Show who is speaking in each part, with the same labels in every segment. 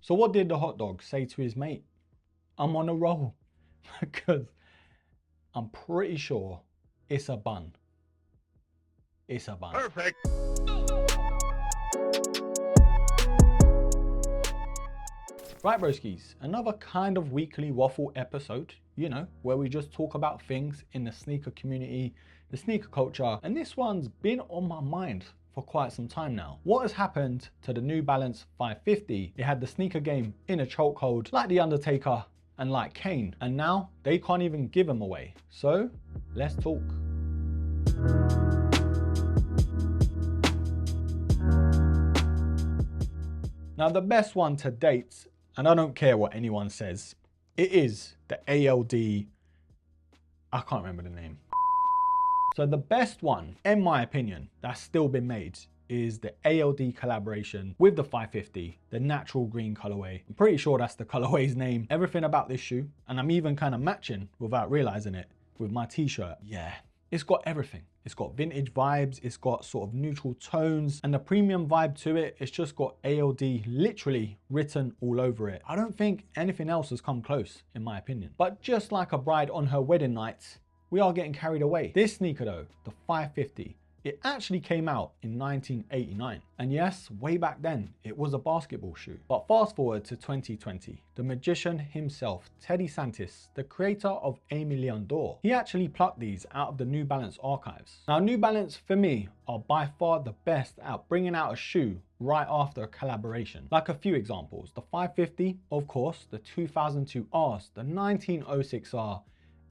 Speaker 1: So what did the hot dog say to his mate? I'm on a roll. Because I'm pretty sure it's a bun. It's a bun.
Speaker 2: Perfect.
Speaker 1: Right, broskies, another kind of weekly waffle episode, you know, where we just talk about things in the sneaker community, the sneaker culture, and this one's been on my mind for quite some time now. What has happened to the New Balance 550? It had the sneaker game in a chokehold, like The Undertaker and like Kane, and now they can't even give them away. So let's talk. Now the best one to date, and I don't care what anyone says, it is the ALD, I can't remember the name. So the best one, in my opinion, that's still been made is the ALD collaboration with the 550, the natural green colorway. I'm pretty sure that's the colorway's name. Everything about this shoe, and I'm even kind of matching without realizing it with my t-shirt. Yeah, it's got everything. It's got vintage vibes, it's got sort of neutral tones, and the premium vibe to it, it's just got ALD literally written all over it. I don't think anything else has come close, in my opinion. But just like a bride on her wedding night, we are getting carried away. This sneaker though, the 550, it actually came out in 1989. And yes, way back then, it was a basketball shoe. But fast forward to 2020, the magician himself, Teddy Santis, the creator of $1 Million, he actually plucked these out of the New Balance archives. Now, New Balance, for me, are by far the best at bringing out a shoe right after a collaboration. Like a few examples, the 550, of course, the 2002 Arse, the 1906 R,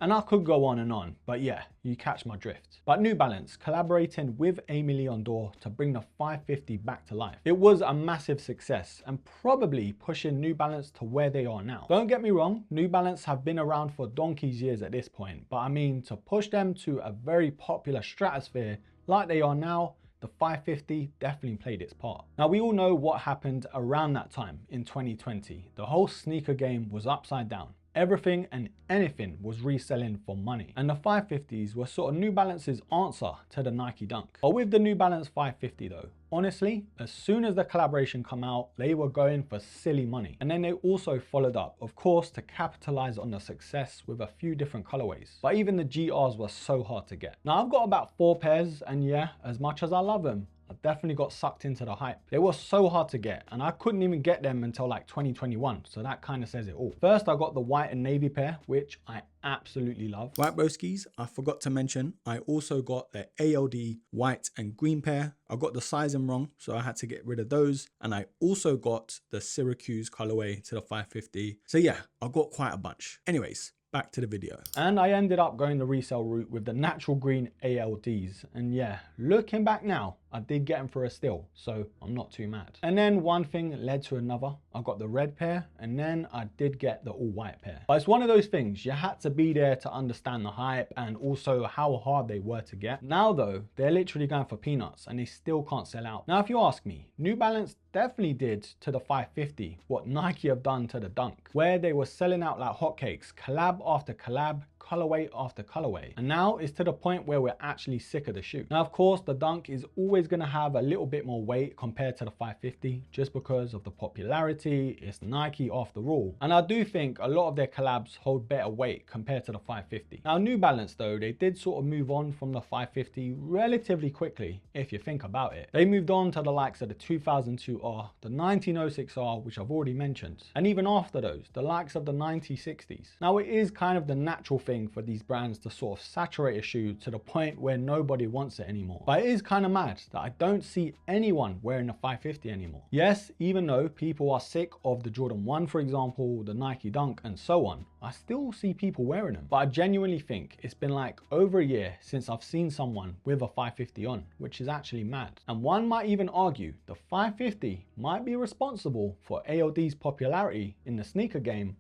Speaker 1: and I could go on, but yeah, you catch my drift. But New Balance collaborating with $1 Million to bring the 550 back to life. It was a massive success and probably pushing New Balance to where they are now. Don't get me wrong, New Balance have been around for donkey's years at this point, but I mean, to push them to a very popular stratosphere like they are now, the 550 definitely played its part. Now, we all know what happened around that time in 2020. The whole sneaker game was upside down. Everything and anything was reselling for money. And the 550s were sort of New Balance's answer to the Nike Dunk. But with the New Balance 550 though, honestly, as soon as the collaboration come out, they were going for silly money. And then they also followed up, of course, to capitalize on the success with a few different colorways. But even the GRs were so hard to get. Now, I've got about 4 pairs, and yeah, as much as I love them, I definitely got sucked into the hype. They were so hard to get, and I couldn't even get them until like 2021, so that kind of says it all. First, I got the white and navy pair, which I absolutely love. Right, broskies, I forgot to mention, I also got the ALD white and green pair. I got the sizing wrong, so I had to get rid of those. And I also got the Syracuse colorway to the 550. So yeah, I got quite a bunch. Anyways, back to the video. And I ended up going the resale route with the natural green ALDs. And yeah, looking back now, I did get them for a steal, so I'm not too mad. And then one thing led to another. I got the red pair, and then I did get the all white pair. But it's one of those things, you had to be there to understand the hype and also how hard they were to get. Now though, they're literally going for peanuts and they still can't sell out. Now, if you ask me, New Balance definitely did to the 550 what Nike have done to the Dunk, where they were selling out like hotcakes, collab after collab, colorway after colorway. And now it's to the point where we're actually sick of the shoe. Now, of course, the Dunk is always going to have a little bit more weight compared to the 550 just because of the popularity. It's Nike after all. And I do think a lot of their collabs hold better weight compared to the 550. Now, New Balance though, they did sort of move on from the 550 relatively quickly if you think about it. They moved on to the likes of the 2002 R, the 1906 R, which I've already mentioned. And even after those, the likes of the 1960s. Now, it is kind of the natural thing for these brands to sort of saturate a shoe to the point where nobody wants it anymore. But it is kind of mad that I don't see anyone wearing a 550 anymore. Yes, even though people are sick of the Jordan 1, for example, the Nike Dunk and so on, I still see people wearing them. But I genuinely think it's been like over a year since I've seen someone with a 550 on, which is actually mad. And one might even argue the 550 might be responsible for ALD's popularity in the sneaker game.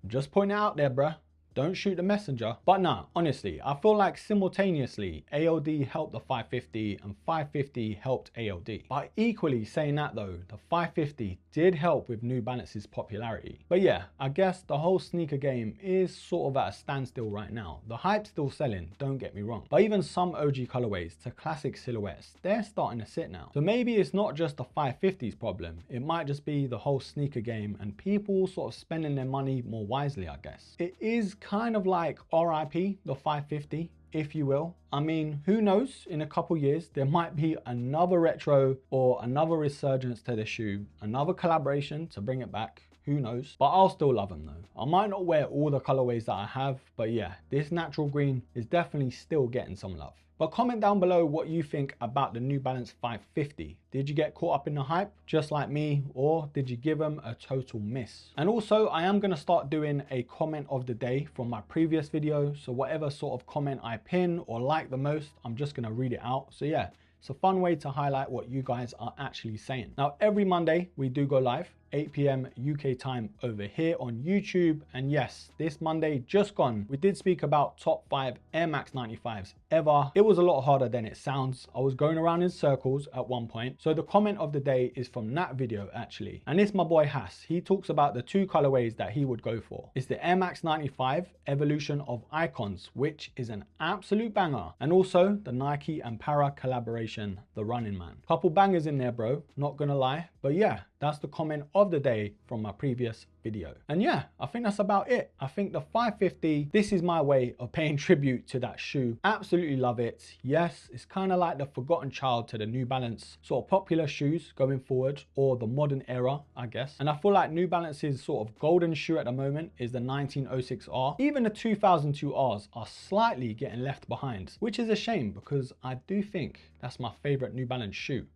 Speaker 1: Just pointing it out there, bruh. Don't shoot the messenger. But nah, honestly, I feel like simultaneously ALD helped the 550 and 550 helped ALD. But equally saying that though, the 550 did help with New Balance's popularity. But yeah, I guess the whole sneaker game is sort of at a standstill right now. The hype's still selling, don't get me wrong. But even some OG colorways to classic silhouettes, they're starting to sit now. So maybe it's not just the 550s problem. It might just be the whole sneaker game and people sort of spending their money more wisely, I guess. It is kind of like RIP, the 550. If you will. I mean, who knows, in a couple years, there might be another retro or another resurgence to the shoe, another collaboration to bring it back. Who knows? But I'll still love them though. I might not wear all the colorways that I have, but yeah, this natural green is definitely still getting some love. But comment down below what you think about the New Balance 550. Did you get caught up in the hype just like me, or did you give them a total miss? And also, I am going to start doing a comment of the day from my previous video. So whatever sort of comment I pin or like the most, I'm just going to read it out. So yeah, it's a fun way to highlight what you guys are actually saying. Now, every Monday we do go live, 8 p.m. UK time over here on YouTube. And yes, this Monday just gone, we did speak about top 5 Air Max 95s ever. It was a lot harder than it sounds. I was going around in circles at one point. So the comment of the day is from that video actually. And it's my boy Hass. He talks about the 2 colorways that he would go for. It's the Air Max 95 Evolution of Icons, which is an absolute banger. And also the Nike and Para collaboration, the Running Man. Couple bangers in there, bro. Not gonna lie. But yeah, that's the comment of the day from my previous video. And yeah, I think that's about it. I think the 550, this is my way of paying tribute to that shoe. Absolutely love it. Yes, it's kind of like the forgotten child to the New Balance sort of popular shoes going forward, or the modern era, I guess. And I feel like New Balance's sort of golden shoe at the moment is the 1906R. Even the 2002Rs are slightly getting left behind, which is a shame because I do think that's my favorite New Balance shoe.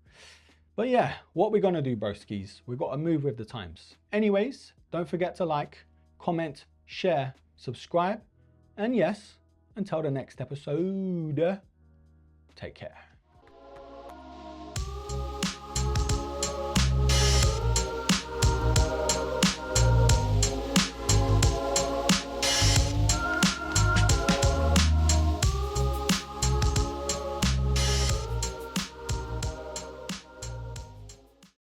Speaker 1: But yeah, what we're gonna do, broskis, we've got to move with the times. Anyways, don't forget to like, comment, share, subscribe, and yes, until the next episode, take care.